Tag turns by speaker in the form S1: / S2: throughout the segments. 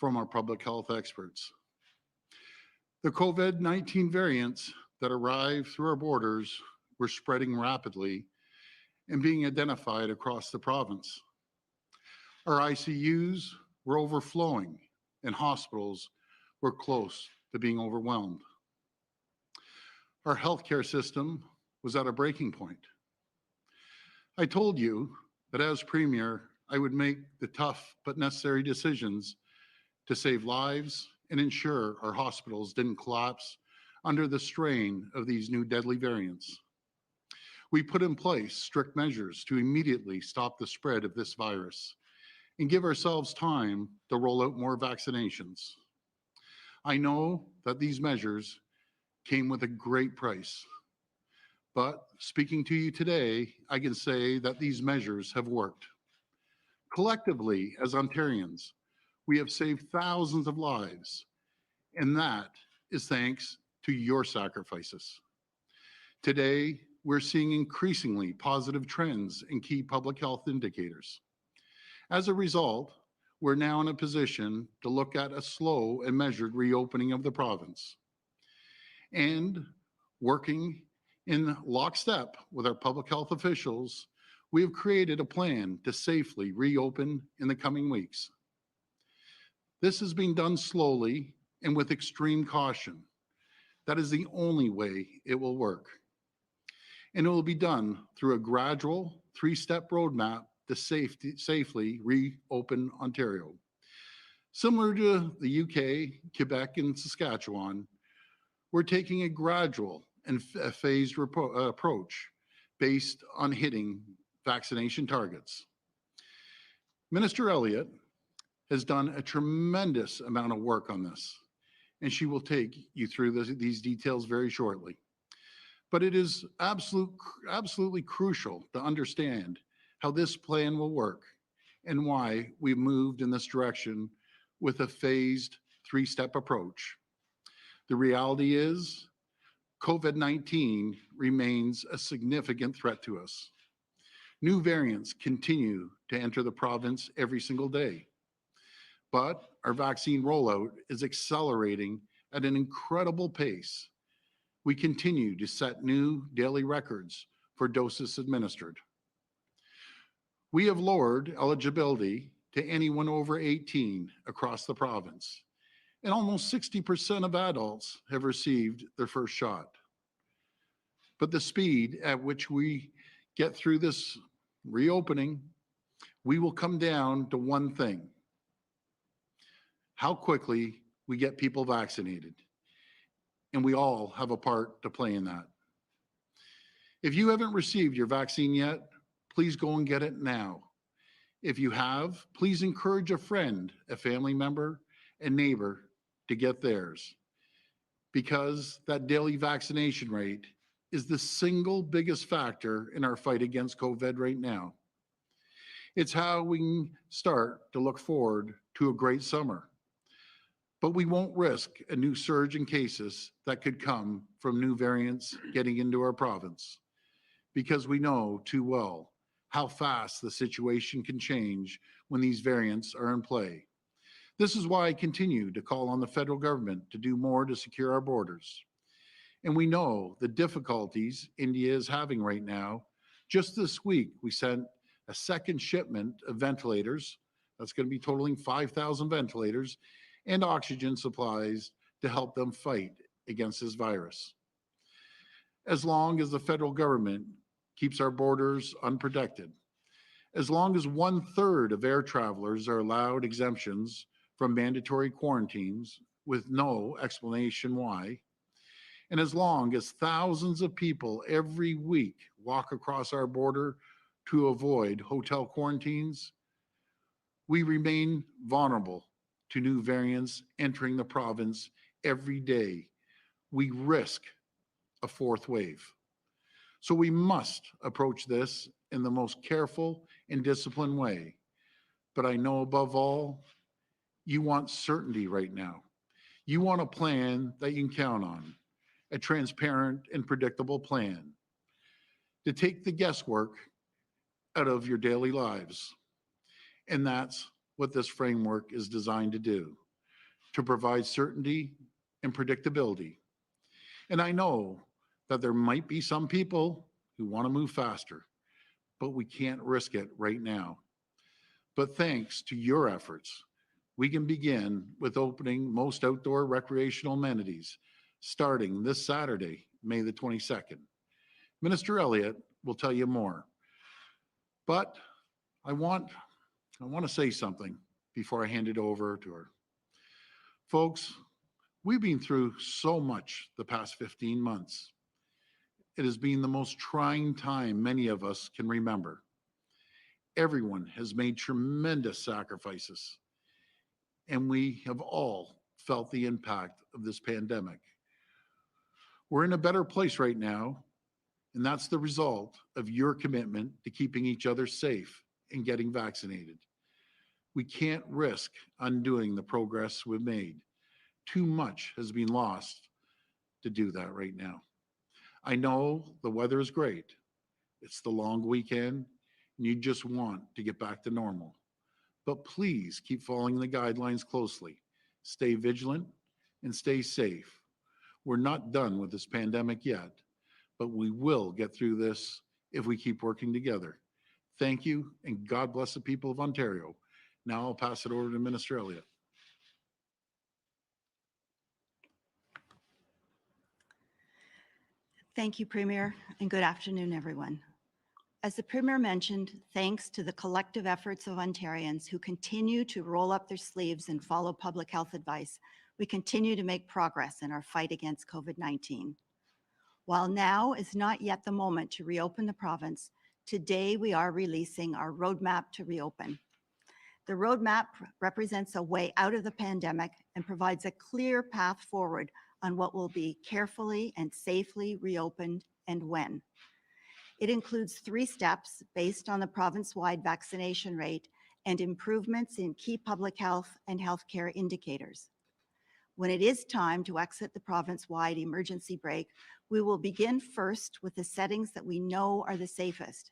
S1: from our public health experts. The COVID-19 variants that arrived through our borders were spreading rapidly and being identified across the province. Our ICUs were overflowing and hospitals were close to being overwhelmed. Our healthcare system was at a breaking point. I told you that as Premier, I would make the tough but necessary decisions to save lives and ensure our hospitals didn't collapse under the strain of these new deadly variants. We put in place strict measures to immediately stop the spread of this virus and give ourselves time to roll out more vaccinations. I know that these measures came with a great price, but speaking to you today, I can say that these measures have worked. Collectively, as Ontarians, we have saved thousands of lives, and that is thanks to your sacrifices. Today, we're seeing increasingly positive trends in key public health indicators. As a result, we're now in a position to look at a slow and measured reopening of the province. And working in lockstep with our public health officials, we have created a plan to safely reopen in the coming weeks. This is being done slowly and with extreme caution. That is the only way it will work. And it will be done through a gradual three-step roadmap to safely reopen Ontario. Similar to the UK, Quebec, and Saskatchewan, we're taking a gradual and phased approach based on hitting vaccination targets. Minister Elliott has done a tremendous amount of work on this, and she will take you through these details very shortly. But it is absolutely crucial to understand how this plan will work and why we moved in this direction with a phased three-step approach. The reality is COVID-19 remains a significant threat to us. New variants continue to enter the province every single day, but our vaccine rollout is accelerating at an incredible pace. We continue to set new daily records for doses administered. We have lowered eligibility to anyone over 18 across the province, and almost 60% of adults have received their first shot. But the speed at which we get through this reopening, we will come down to one thing: how quickly we get people vaccinated. And we all have a part to play in that. If you haven't received your vaccine yet, please go and get it now. If you have, please encourage a friend, a family member, a neighbor to get theirs, because that daily vaccination rate is the single biggest factor in our fight against COVID right now. It's how we can start to look forward to a great summer. But we won't risk a new surge in cases that could come from new variants getting into our province, because we know too well how fast the situation can change when these variants are in play. This is why I continue to call on the federal government to do more to secure our borders. And we know the difficulties India is having right now. Just this week, we sent a second shipment of ventilators. That's going to be totaling 5,000 ventilators and oxygen supplies to help them fight against this virus. As long as the federal government keeps our borders unprotected, as long as 1/3 of air travelers are allowed exemptions from mandatory quarantines with no explanation why, and as long as thousands of people every week walk across our border to avoid hotel quarantines, we remain vulnerable to new variants entering the province every day. We risk a fourth wave. So we must approach this in the most careful and disciplined way. But I know above all, you want certainty right now. You want a plan that you can count on, a transparent and predictable plan to take the guesswork out of your daily lives. And that's what this framework is designed to do. to provide certainty and predictability. And I know that there might be some people who want to move faster, but we can't risk it right now. But thanks to your efforts, we can begin with opening most outdoor recreational amenities starting this Saturday, May the 22nd. Minister Elliott will tell you more. But I want to say something before I hand it over to her. Folks, we've been through so much the past 15 months. It has been the most trying time many of us can remember. Everyone has made tremendous sacrifices, and we have all felt the impact of this pandemic. We're in a better place right now, and that's the result of your commitment to keeping each other safe and getting vaccinated. We can't risk undoing the progress we've made. Too much has been lost to do that right now. I know the weather is great. It's the long weekend, and you just want to get back to normal. But please keep following the guidelines closely. Stay vigilant and stay safe. We're not done with this pandemic yet, but we will get through this if we keep working together. Thank you, and God bless the people of Ontario. Now I'll pass it over to Minister Elliott.
S2: Thank you, Premier, and good afternoon, everyone. As the Premier mentioned, thanks to the collective efforts of Ontarians who continue to roll up their sleeves and follow public health advice, we continue to make progress in our fight against COVID-19. While now is not yet the moment to reopen the province, today we are releasing our roadmap to reopen. The roadmap represents a way out of the pandemic and provides a clear path forward on what will be carefully and safely reopened and when. It includes 3 steps based on the province-wide vaccination rate and improvements in key public health and healthcare indicators. When it is time to exit the province-wide emergency break, we will begin first with the settings that we know are the safest.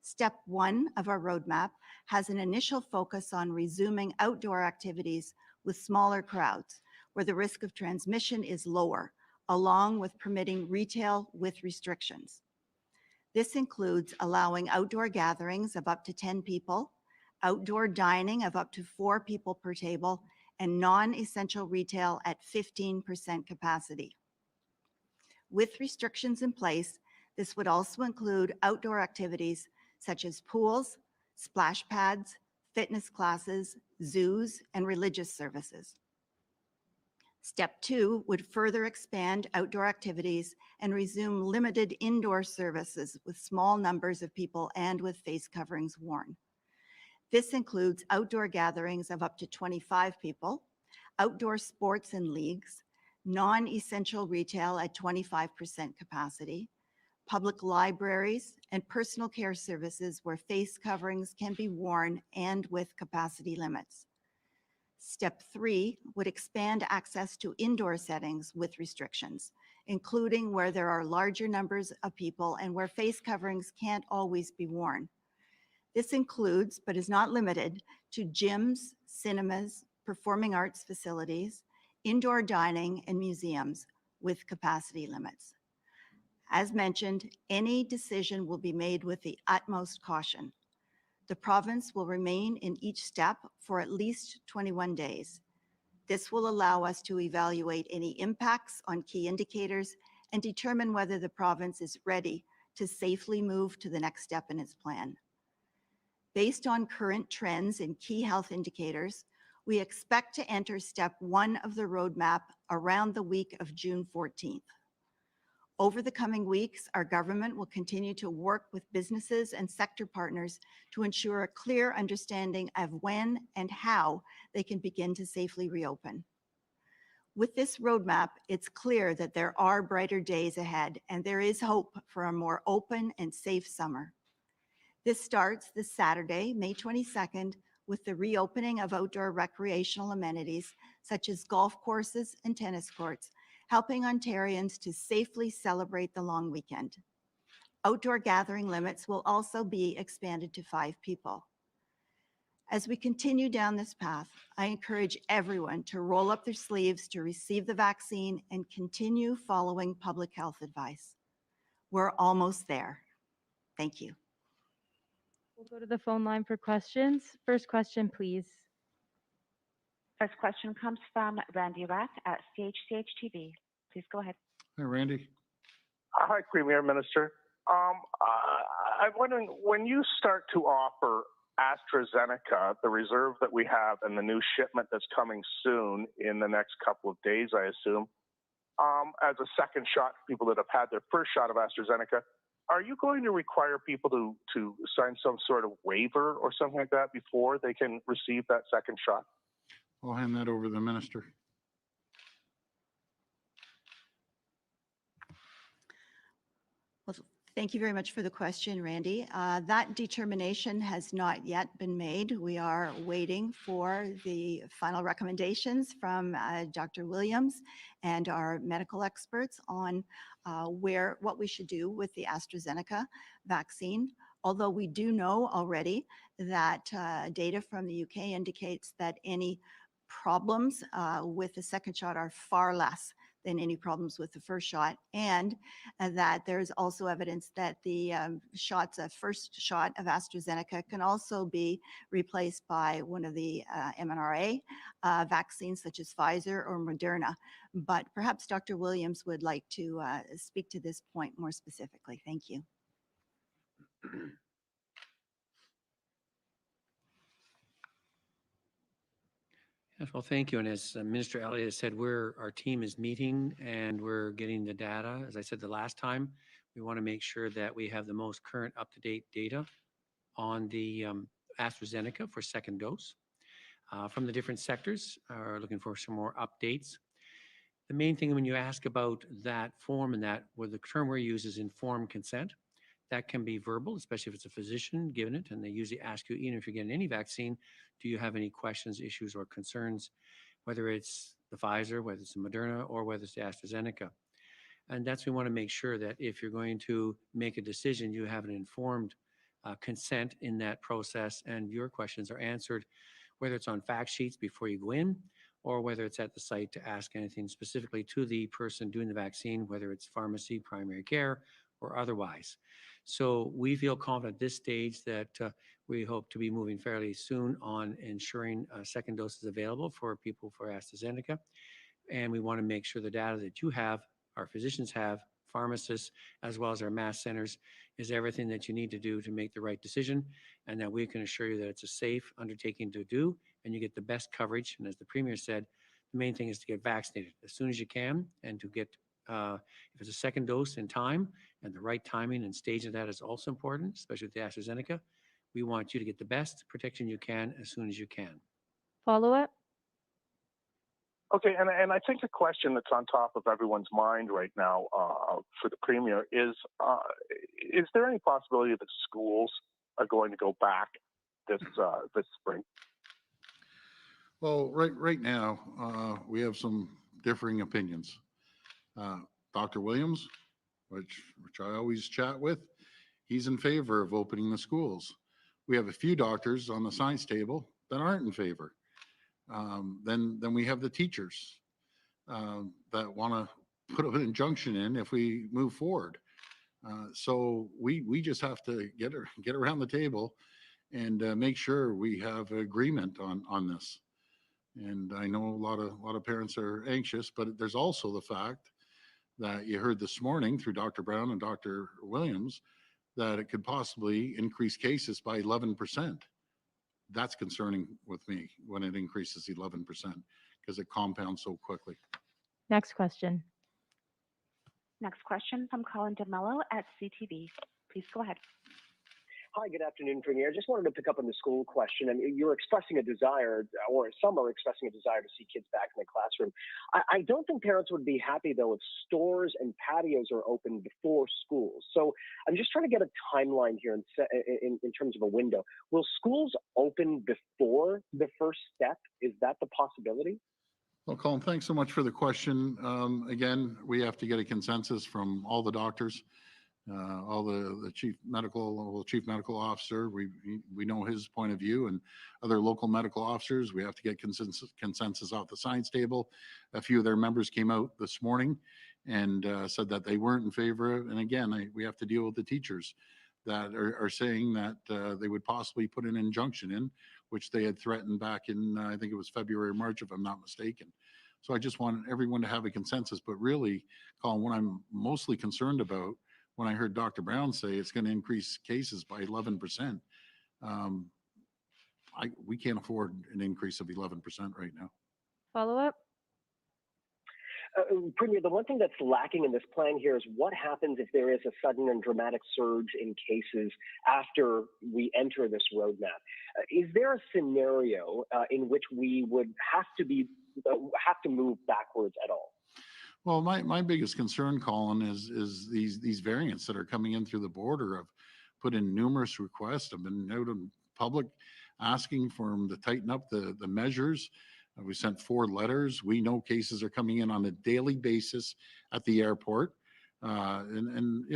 S2: Step 1 of our roadmap has an initial focus on resuming outdoor activities with smaller crowds, where the risk of transmission is lower, along with permitting retail with restrictions. This includes allowing outdoor gatherings of up to 10 people, outdoor dining of up to 4 people per table, and non-essential retail at 15% capacity. With restrictions in place, this would also include outdoor activities such as pools, splash pads, fitness classes, zoos, and religious services. Step 2 would further expand outdoor activities and resume limited indoor services with small numbers of people and with face coverings worn. This includes outdoor gatherings of up to 25 people, outdoor sports and leagues, non-essential retail at 25% capacity, public libraries, and personal care services where face coverings can be worn and with capacity limits. Step 3 would expand access to indoor settings with restrictions, including where there are larger numbers of people and where face coverings can't always be worn. This includes, but is not limited to, gyms, cinemas, performing arts facilities, indoor dining, and museums with capacity limits. As mentioned, any decision will be made with the utmost caution. The province will remain in each step for at least 21 days. This will allow us to evaluate any impacts on key indicators and determine whether the province is ready to safely move to the next step in its plan. Based on current trends in key health indicators, we expect to enter step 1 of the roadmap around the week of June 14th. Over the coming weeks, our government will continue to work with businesses and sector partners to ensure a clear understanding of when and how they can begin to safely reopen. With this roadmap, it's clear that there are brighter days ahead and there is hope for a more open and safe summer. This starts this Saturday, May 22nd, with the reopening of outdoor recreational amenities such as golf courses and tennis courts, helping Ontarians to safely celebrate the long weekend. Outdoor gathering limits will also be expanded to 5 people. As we continue down this path, I encourage everyone to roll up their sleeves to receive the vaccine and continue following public health advice. We're almost there. Thank you.
S3: We'll go to the phone line for questions. First question, please.
S4: First question comes from Randy Rath at CHCH TV. Please go ahead.
S1: Hi, Randy.
S5: Hi, Premier Minister. I'm wondering, when you start to offer AstraZeneca, the reserve that we have, and the new shipment that's coming soon in the next couple of days, I assume, as a second shot for people that have had their first shot of AstraZeneca, are you going to require people to sign some sort of waiver or something like that before they can receive that second shot?
S1: I'll hand that over to the minister.
S2: Well, thank you very much for the question, Randy. That determination has not yet been made. We are waiting for the final recommendations from Dr. Williams and our medical experts on what we should do with the AstraZeneca vaccine. Although we do know already that data from the UK indicates that any problems with the second shot are far less than any problems with the first shot, and that there's also evidence that the first shot of AstraZeneca can also be replaced by one of the mRNA vaccines such as Pfizer or Moderna. But perhaps Dr. Williams would like to speak to this point more specifically. Thank you.
S6: Yes, well, thank you. And as Minister Elliott has said, our team is meeting and we're getting the data. As I said the last time, we want to make sure that we have the most current up-to-date data on the AstraZeneca for second dose. From the different sectors are looking for some more updates. The main thing when you ask about that form and where the term we use is informed consent, that can be verbal, especially if it's a physician giving it, and they usually ask you, even if you're getting any vaccine, do you have any questions, issues, or concerns, whether it's the Pfizer, whether it's the Moderna, or whether it's the AstraZeneca. And that's we want to make sure that if you're going to make a decision, you have an informed consent in that process, and your questions are answered, whether it's on fact sheets before you go in, or whether it's at the site to ask anything specifically to the person doing the vaccine, whether it's pharmacy, primary care, or otherwise. So we feel confident at this stage that we hope to be moving fairly soon on ensuring second doses available for people for AstraZeneca. And we want to make sure the data that you have, our physicians have, pharmacists, as well as our mass centers, is everything that you need to do to make the right decision, and that we can assure you that it's a safe undertaking to do, and you get the best coverage. And as the Premier said, the main thing is to get vaccinated as soon as you can, and to get if it's a second dose in time, and the right timing and stage of that is also important, especially with the AstraZeneca. We want you to get the best protection you can as soon as you can.
S3: Follow up?
S5: Okay, and I think a question that's on top of everyone's mind right now for the Premier is there any possibility that schools are going to go back this spring?
S1: Well, right now, we have some differing opinions. Dr. Williams, which I always chat with, he's in favor of opening the schools. We have a few doctors on the science table that aren't in favor. Then we have the teachers that want to put an injunction in if we move forward. So we just have to get around the table and make sure we have agreement on this. And I know a lot of parents are anxious, but there's also the fact that you heard this morning through Dr. Brown and Dr. Williams that it could possibly increase cases by 11%. That's concerning with me when it increases 11% because it compounds so quickly.
S3: Next question.
S4: Next question from Colin DeMello at CTV. Please go ahead.
S7: Hi, good afternoon, Premier. I just wanted to pick up on the school question. I mean, you're expressing a desire, or some are expressing a desire to see kids back in the classroom. I don't think parents would be happy, though, if stores and patios are open before schools. So I'm just trying to get a timeline here in terms of a window. Will schools open before the first step? Is that the possibility?
S1: Well, Colin, thanks so much for the question. Again, we have to get a consensus from all the doctors All the chief medical officer, we know his point of view, and other local medical officers. We have to get consensus off the science table. A few of their members came out this morning and said that they weren't in favor of. And again, we have to deal with the teachers that are saying that they would possibly put an injunction in, which they had threatened back in, I think it was February or March, if I'm not mistaken. So I just want everyone to have a consensus. But really, Colin, what I'm mostly concerned about when I heard Dr. Brown say it's going to increase cases by 11%, we can't afford an increase of 11% right now.
S3: Follow up?
S7: Premier, the one thing that's lacking in this plan here is what happens if there is a sudden and dramatic surge in cases after we enter this roadmap. Is there a scenario in which we would have to move backwards at all?
S1: Well, my biggest concern, Colin, is these variants that are coming in through the border. I've put in numerous requests. I've been out in public asking for them to tighten up the measures. We sent 4 letters. We know cases are coming in on a daily basis at the airport. And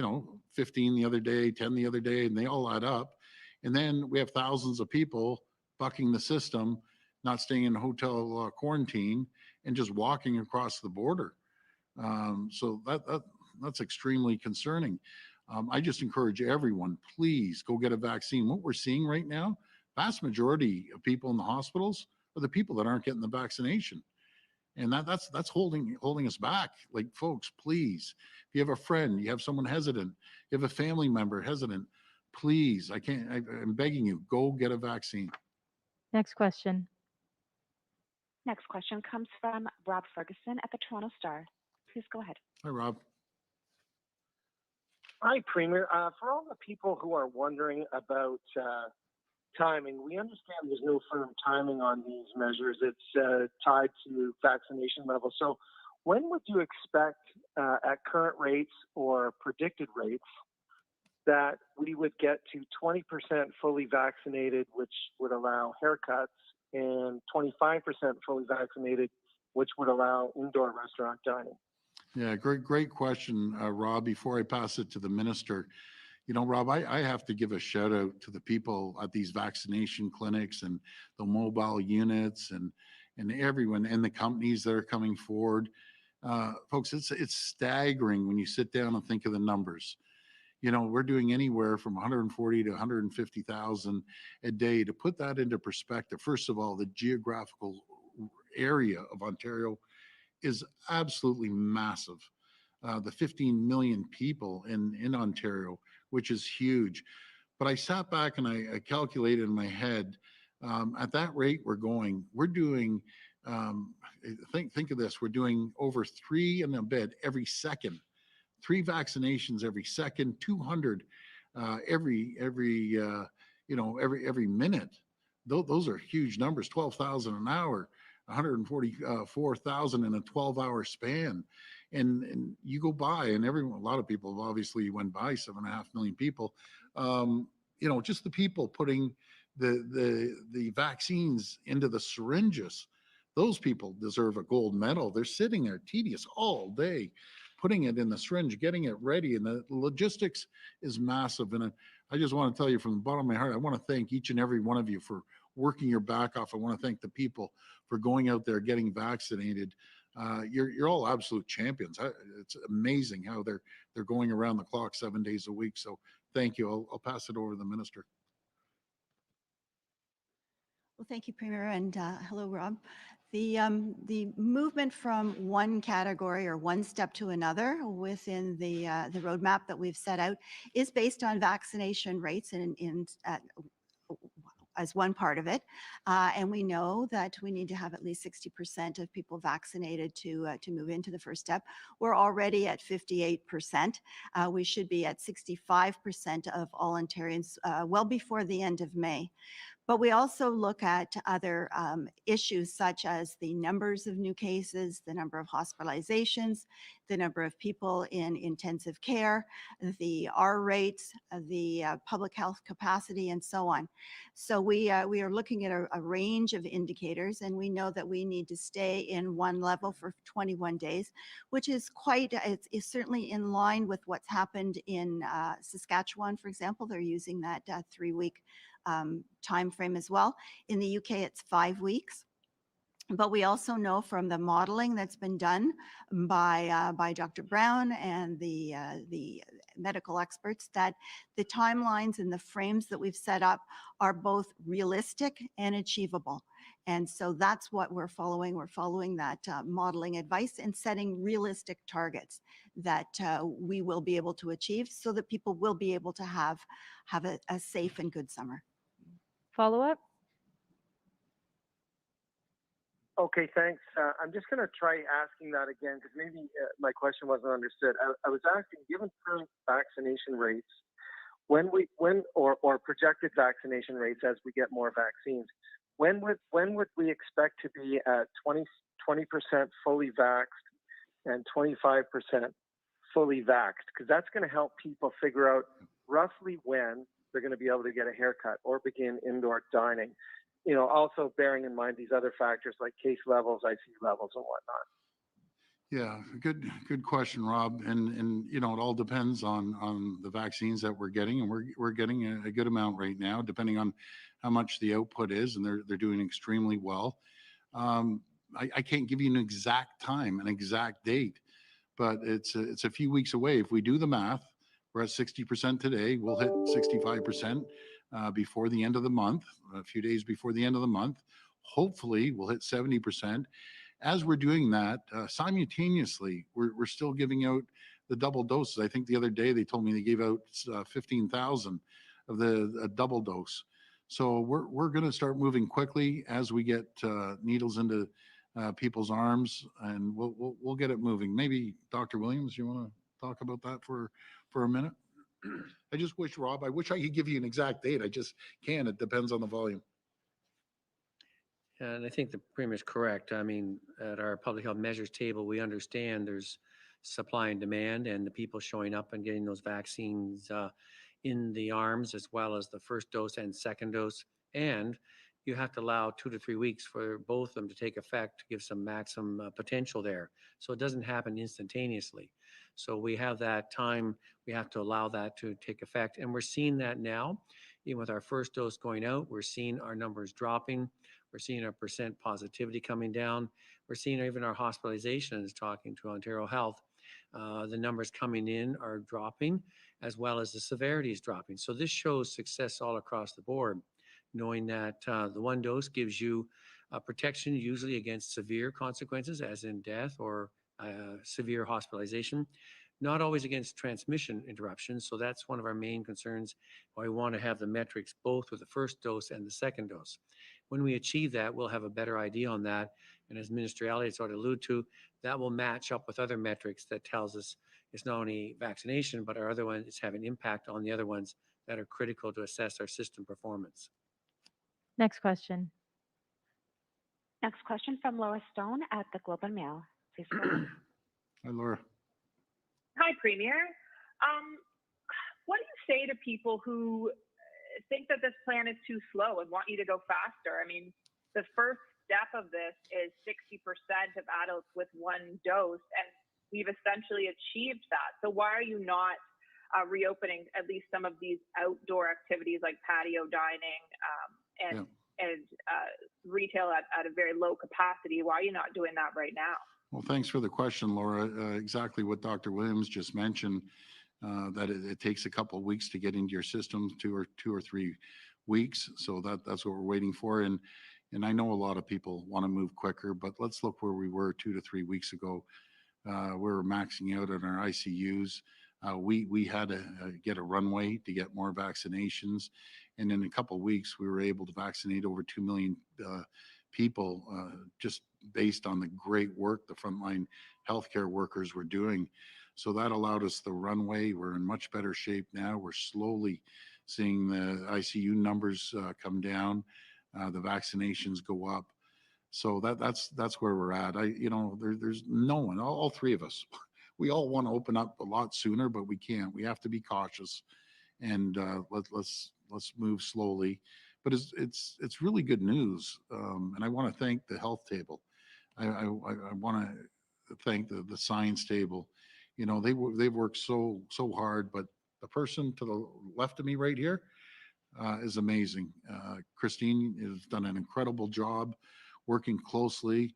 S1: 15 the other day, 10 the other day, and they all add up. And then we have thousands of people bucking the system, not staying in hotel quarantine, and just walking across the border. So that's extremely concerning. I just encourage everyone, please go get a vaccine. What we're seeing right now, vast majority of people in the hospitals are the people that aren't getting the vaccination. And that's holding us back. Like, folks, please, if you have a friend, you have someone hesitant, you have a family member hesitant, please, I'm begging you, go get a vaccine.
S3: Next question.
S4: Next question comes from Rob Ferguson at the Toronto Star. Please go ahead.
S1: Hi, Rob.
S8: Hi, Premier. For all the people who are wondering about timing, we understand there's no firm timing on these measures. It's tied to vaccination levels. So when would you expect, at current rates or predicted rates, that we would get to 20% fully vaccinated, which would allow haircuts, and 25% fully vaccinated, which would allow indoor restaurant dining?
S1: Yeah, great question, Rob. Before I pass it to the minister, Rob, I have to give a shout out to the people at these vaccination clinics and the mobile units and everyone and the companies that are coming forward. Folks, it's staggering when you sit down and think of the numbers. We're doing anywhere from 140 to 150,000 a day. To put that into perspective, first of all, the geographical area of Ontario is absolutely massive. The 15 million people in Ontario, which is huge. But I sat back and I calculated in my head, at that rate we're doing, think of this, we're doing over 3 and a bit every second, 3 vaccinations every second, 200 every minute. Those are huge numbers, 12,000 an hour. 144,000 in a 12-hour span. And you go by and a lot of people obviously went by, 7.5 million people. Just the people putting the vaccines into the syringes, those people deserve a gold medal. They're sitting there tedious all day, putting it in the syringe, getting it ready. And the logistics is massive. And I just want to tell you from the bottom of my heart, I want to thank each and every one of you for working your back off. I want to thank the people for going out there, getting vaccinated. You're all absolute champions. It's amazing how they're going around the clock 7 days a week. So thank you. I'll pass it over to the minister.
S2: Well, thank you, Premier, and hello, Rob. The movement from one category or one step to another within the roadmap that we've set out is based on vaccination rates as one part of it. And we know that we need to have at least 60% of people vaccinated to move into the first step. We're already at 58%. We should be at 65% of all Ontarians well before the end of May. But we also look at other issues such as the numbers of new cases, the number of hospitalizations, the number of people in intensive care, the R rates, the public health capacity, and so on. So we are looking at a range of indicators, and we know that we need to stay in one level for 21 days, which is it's certainly in line with what's happened in Saskatchewan, for example. They're using that 3-week time frame as well. In the UK, it's 5 weeks. But we also know from the modeling that's been done by Dr. Brown and the medical experts that the timelines and the frames that we've set up are both realistic and achievable. And so that's what we're following. We're following that modeling advice and setting realistic targets that we will be able to achieve so that people will be able to have a safe and good summer.
S3: Follow-up?
S8: Okay, thanks. I'm just going to try asking that again because maybe my question wasn't understood. I was asking, given current vaccination rates, when or projected vaccination rates as we get more vaccines, when would we expect to be at 20% fully vaxxed and 25% fully vaxxed? Because that's going to help people figure out roughly when they're going to be able to get a haircut or begin indoor dining. You know, also bearing in mind these other factors like case levels, ICU levels, and whatnot.
S1: Yeah, good question, Rob. And you know, it all depends on the vaccines that we're getting, and we're getting a good amount right now, depending on how much the output is, and they're doing extremely well. I can't give you an exact time, an exact date, but it's a few weeks away. If we do the math, we're at 60% today. We'll hit 65% before the end of the month, a few days before the end of the month. Hopefully, we'll hit 70%. As we're doing that, simultaneously, we're still giving out the double doses. I think the other day they told me they gave out 15,000 of the double dose. So we're going to start moving quickly as we get needles into people's arms, and we'll get it moving. Maybe Dr. Williams, you want to talk about that for a minute? I just wish, Rob, I wish I could give you an exact date. I just can't. It depends on the volume.
S6: And I think the Premier's correct. I mean, at our public health measures table, we understand there's supply and demand, and the people showing up and getting those vaccines in the arms, as well as the first dose and second dose. And you have to allow 2 to 3 weeks for both of them to take effect to give some maximum potential there. So it doesn't happen instantaneously. So we have that time, we have to allow that to take effect. And we're seeing that now. Even with our first dose going out, we're seeing our numbers dropping. We're seeing our percent positivity coming down. We're seeing even our hospitalizations, talking to Ontario Health, the numbers coming in are dropping, as well as the severity is dropping. So this shows success all across the board, knowing that the one dose gives you protection usually against severe consequences, as in death or severe hospitalization, not always against transmission interruptions. So that's one of our main concerns, why we want to have the metrics both with the first dose and the second dose. When we achieve that, we'll have a better idea on that. And as Minister Elliott sort of alluded to, that will match up with other metrics that tells us it's not only vaccination, but our other ones, it's having impact on the other ones that are critical to assess our system performance.
S3: Next question.
S4: Next question from Laura Stone at the Globe and Mail. Please go ahead.
S1: Hi, Laura.
S9: Hi, Premier. What do you say to people who think that this plan is too slow and want you to go faster? I mean, the first step of this is 60% of adults with one dose, and we've essentially achieved that. So why are you not reopening at least some of these outdoor activities like patio dining and retail at a very low capacity? Why are you not doing that right now?
S1: Well, thanks for the question, Laura. Exactly what Dr. Williams just mentioned, that it takes a couple of weeks to get into your system, 2 or 3 weeks. So that's what we're waiting for. And I know a lot of people want to move quicker, but let's look where we were 2 to 3 weeks ago. We were maxing out on our ICUs. We had to get a runway to get more vaccinations. And in a couple of weeks, we were able to vaccinate over 2 million people just based on the great work the frontline healthcare workers were doing. So that allowed us the runway. We're in much better shape now. We're slowly seeing the ICU numbers come down, the vaccinations go up. So that's where we're at. There's no one, all three of us, we all want to open up a lot sooner, but we can't. We have to be cautious, and let's move slowly. But it's really good news, and I want to thank the health table. I want to thank the science table. They've worked so hard, but the person to the left of me right here is amazing. Christine has done an incredible job working closely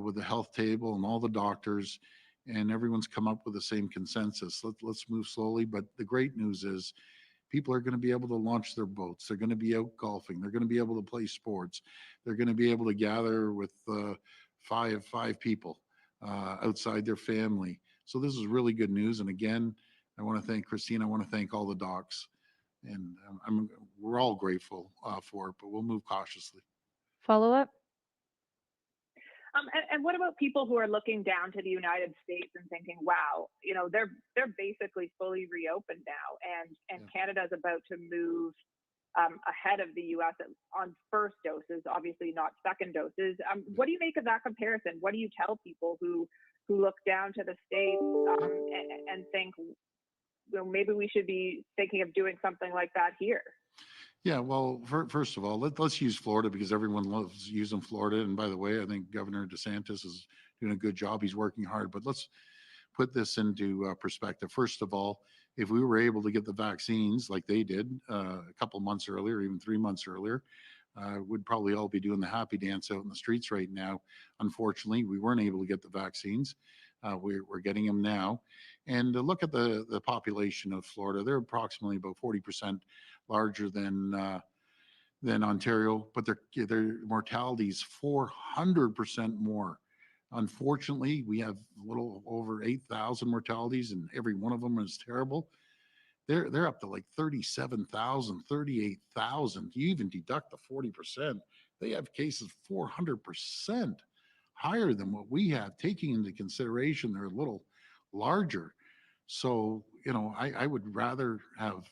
S1: with the health table and all the doctors, and everyone's come up with the same consensus. Let's move slowly. But the great news is people are going to be able to launch their boats. They're going to be out golfing. They're going to be able to play sports. They're going to be able to gather with five people outside their family. So this is really good news. And again, I want to thank Christine. I want to thank all the docs, and we're all grateful for it. But we'll move cautiously.
S3: Follow up?
S9: And what about people who are looking down to the United States and thinking, wow, they're basically fully reopened now, and Canada's about to move ahead of the U.S. on first doses, obviously not second doses. What do you make of that comparison? What do you tell people who look down to the States and think, maybe we should be thinking of doing something like that here?
S1: Yeah, well, first of all, let's use Florida because everyone loves using Florida. And by the way, I think Governor DeSantis is doing a good job. He's working hard. But let's put this into perspective. First of all, if we were able to get the vaccines like they did a couple months earlier, even 3 months earlier, we'd probably all be doing the happy dance out in the streets right now. Unfortunately, we weren't able to get the vaccines. We're getting them now. And look at the population of Florida. They're approximately about 40% larger than Ontario, but their mortality is 400% more. Unfortunately, we have a little over 8,000 mortalities, and every one of them is terrible. They're up to like 37,000, 38,000. You even deduct the 40%. They have cases 400% higher than what we have, taking into consideration they're a little larger. So, I would rather have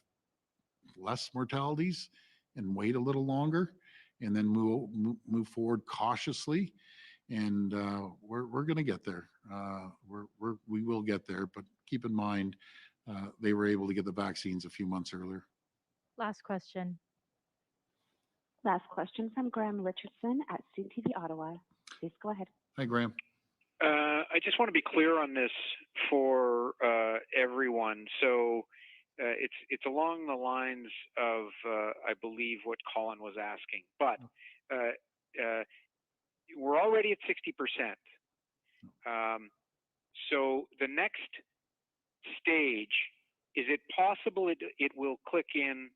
S1: less mortalities and wait a little longer and then move forward cautiously. And we're going to get there. We will get there, but keep in mind, they were able to get the vaccines a few months earlier.
S3: Last question.
S4: Last question from Graham Richardson at CTV Ottawa. Please go ahead.
S1: Hi, Graham.
S10: I just want to be clear on this for everyone. So it's along the lines of, I believe, what Colin was asking. But we're already at 60%. So the next stage, is it possible it will click in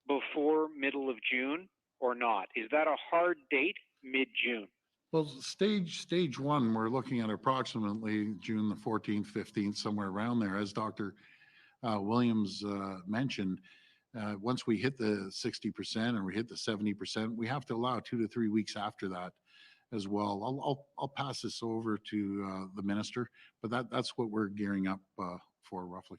S10: before middle of June or not? Is that a hard date, mid-June?
S1: Well, stage one, we're looking at approximately June the 14th, 15th, somewhere around there. As Dr. Williams mentioned, once we hit the 60% or we hit the 70%, we have to allow 2 to 3 weeks after that as well. I'll pass this over to the minister, but that's what we're gearing up for roughly.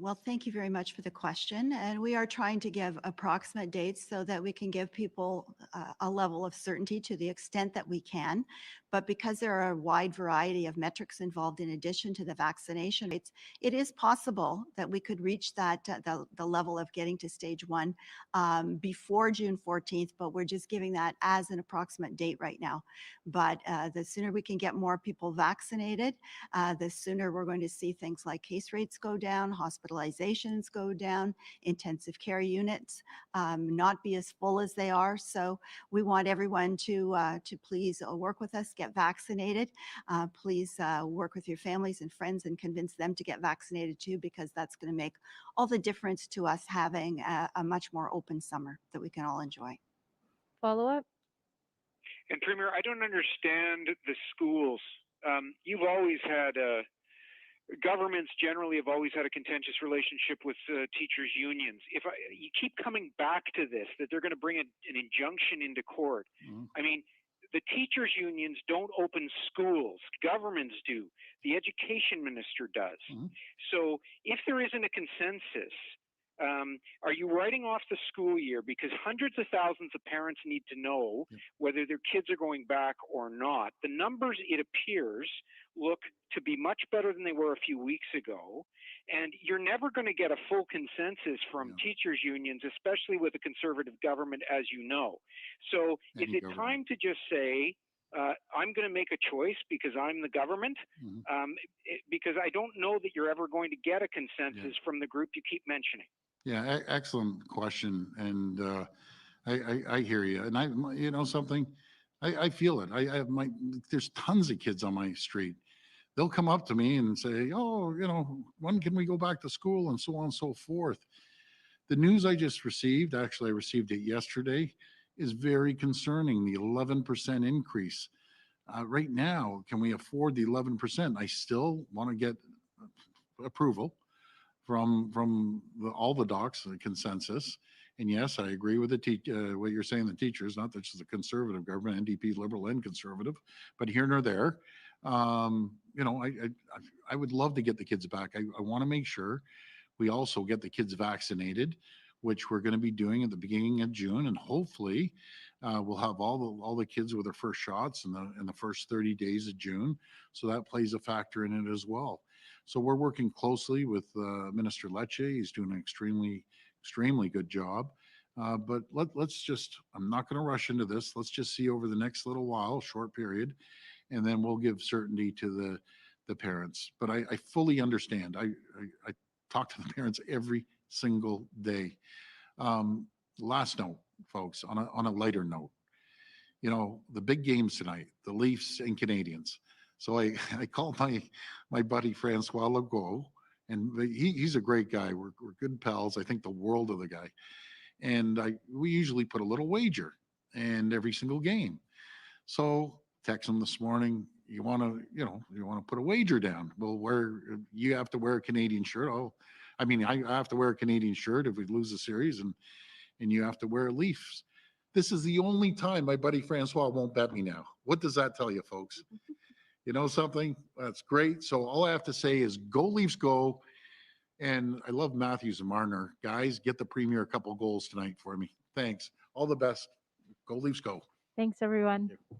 S2: Well, thank you very much for the question. And we are trying to give approximate dates so that we can give people a level of certainty to the extent that we can. But because there are a wide variety of metrics involved in addition to the vaccination rates, it is possible that we could reach that the level of getting to stage one before June 14th, but we're just giving that as an approximate date right now. But the sooner we can get more people vaccinated, the sooner we're going to see things like case rates go down, hospitalizations go down, intensive care units not be as full as they are. So we want everyone to please work with us, get vaccinated. Please work with your families and friends and convince them to get vaccinated too, because that's going to make all the difference to us having a much more open summer that we can all enjoy.
S3: Follow up?
S10: And Premier, I don't understand the schools. You've always had governments generally have always had a contentious relationship with teachers' unions. You keep coming back to this, that they're going to bring an injunction into court. I mean, The teachers' unions don't open schools. Governments do. The education minister does.
S1: Mhm.
S10: So if there isn't a consensus, are you writing off the school year? Because hundreds of thousands of parents need to know whether their kids are going back or not. The numbers, it appears, look to be much better than they were a few weeks ago. And you're never going to get a full consensus from teachers' unions, especially with a conservative government, as you know. So is
S1: Any
S10: it
S1: government.
S10: time to just say, I'm going to make a choice because I'm the government?
S1: Mhm.
S10: Because I don't know that you're ever going to get a consensus from the group you keep mentioning.
S1: Yeah, excellent question. And I hear you. And you know something, I feel it. I have there's tons of kids on my street. They'll come up to me and say, oh, you know, when can we go back to school and so on and so forth. The news I just received, actually, I received it yesterday, is very concerning. The 11% increase. Right now, can we afford the 11%? I still want to get approval from all the docs, the consensus. And yes, I agree with what you're saying, the teachers, not that it's a conservative government, NDP, liberal and conservative, but here nor there. You know, I would love to get the kids back. I want to make sure we also get the kids vaccinated, which we're going to be doing at the beginning of June, and hopefully we'll have all the kids with their first shots in the first 30 days of June. So that plays a factor in it as well. So we're working closely with Minister Lecce. He's doing an extremely good job. But let's just, I'm not going to rush into this. Let's just see over the next little while, short period, and then we'll give certainty to the parents. But I fully understand. I talk to the parents every single day. Last note, folks, on a lighter note, you know, the big games tonight, the Leafs and Canadians. So I called my buddy Francois Legault, and he's a great guy. We're good pals. I think the world of the guy. And we usually put a little wager and every single game. So text him this morning. You want to put a wager down. Well, you have to wear a Canadian shirt. I have to wear a Canadian shirt if we lose the series, and you have to wear Leafs. This is the only time my buddy Francois won't bet me now. What does that tell you, folks? You know something? That's great. So all I have to say is go Leafs, go. And I love Matthews and Marner. Guys, get the Premier a couple goals tonight for me. Thanks. All the best. Go Leafs, go.
S3: Thanks, everyone.
S1: Yeah.